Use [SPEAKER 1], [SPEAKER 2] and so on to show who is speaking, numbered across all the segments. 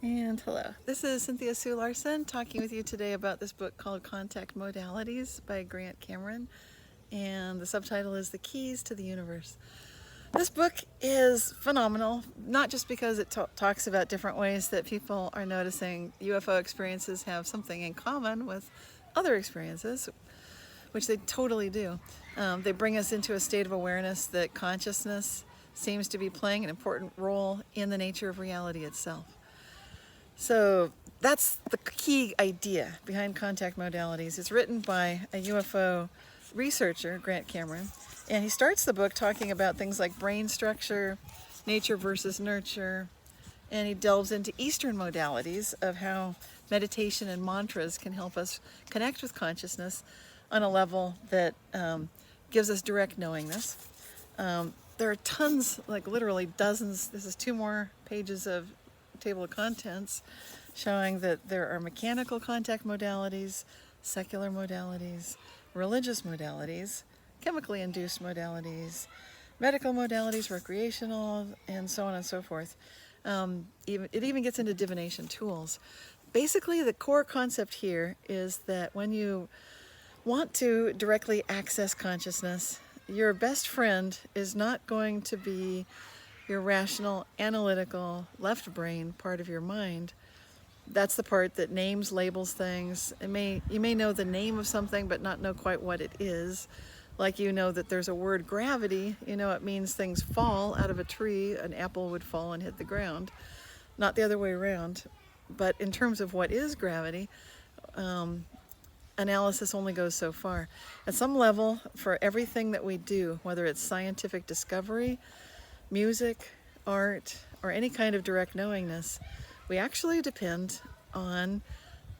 [SPEAKER 1] And hello, this is Cynthia Sue Larson talking with you today about this book called Contact Modalities by Grant Cameron, and the subtitle is The Keys to the Universe. This book is phenomenal, not just because it talks about different ways that people are noticing UFO experiences have something in common with other experiences, which they totally do. They bring us into a state of awareness that consciousness seems to be playing an important role in the nature of reality itself. So that's the key idea behind Contact Modalities. It's written by a UFO researcher, Grant Cameron, and he starts the book talking about things like brain structure, nature versus nurture, and he delves into Eastern modalities of how meditation and mantras can help us connect with consciousness on a level that gives us direct knowingness. There are tons, like literally dozens, this is 2 more pages of table of contents showing that there are mechanical contact modalities, secular modalities, religious modalities, chemically induced modalities, medical modalities, recreational, and so on and so forth. It even gets into divination tools. Basically, the core concept here is that when you want to directly access consciousness, your best friend is not going to be your rational, analytical, left brain part of your mind. That's the part that names, labels things. You may know the name of something but not know quite what it is. Like you know that there's a word gravity, you know it means things fall out of a tree, an apple would fall and hit the ground, not the other way around. But in terms of what is gravity, analysis only goes so far. At some level, for everything that we do, whether it's scientific discovery, music, art, or any kind of direct knowingness, we actually depend on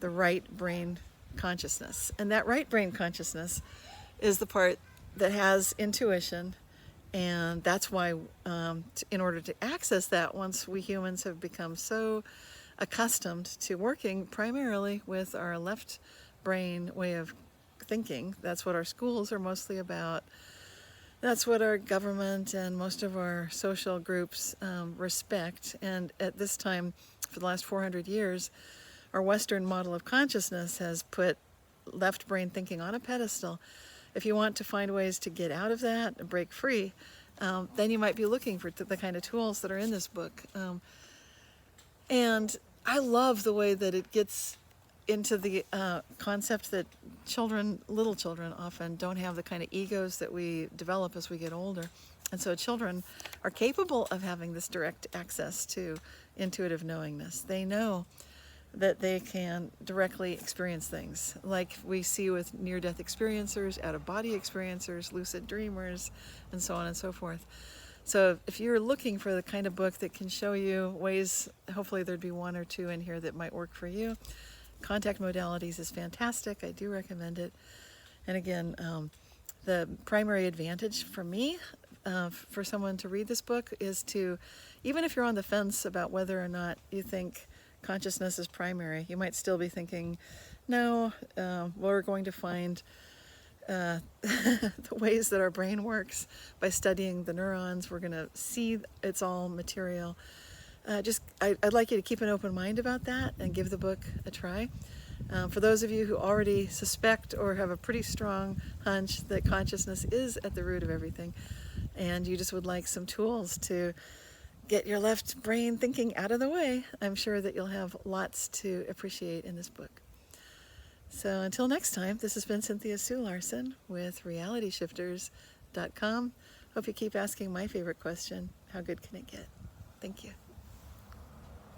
[SPEAKER 1] the right brain consciousness. And that right brain consciousness is the part that has intuition, and that's why in order to access that, once we humans have become so accustomed to working primarily with our left brain way of thinking, that's what our schools are mostly about. That's what our government and most of our social groups respect. And at this time, for the last 400 years, our Western model of consciousness has put left brain thinking on a pedestal. If you want to find ways to get out of that and break free, then you might be looking for the kind of tools that are in this book. And I love the way that it gets into the concept that little children often don't have the kind of egos that we develop as we get older. And so children are capable of having this direct access to intuitive knowingness. They know that they can directly experience things, like we see with near-death experiencers, out-of-body experiencers, lucid dreamers, and so on and so forth. So if you're looking for the kind of book that can show you ways, hopefully there'd be 1 or 2 in here that might work for you, Contact Modalities is fantastic. I do recommend it. And again, the primary advantage for me, for someone to read this book, is to, even if you're on the fence about whether or not you think consciousness is primary, you might still be thinking, no, we're going to find the ways that our brain works by studying the neurons. We're going to see it's all material. I'd like you to keep an open mind about that and give the book a try. For those of you who already suspect or have a pretty strong hunch that consciousness is at the root of everything, and you just would like some tools to get your left brain thinking out of the way, I'm sure that you'll have lots to appreciate in this book. So until next time, this has been Cynthia Sue Larson with RealityShifters.com. Hope you keep asking my favorite question, how good can it get? Thank you.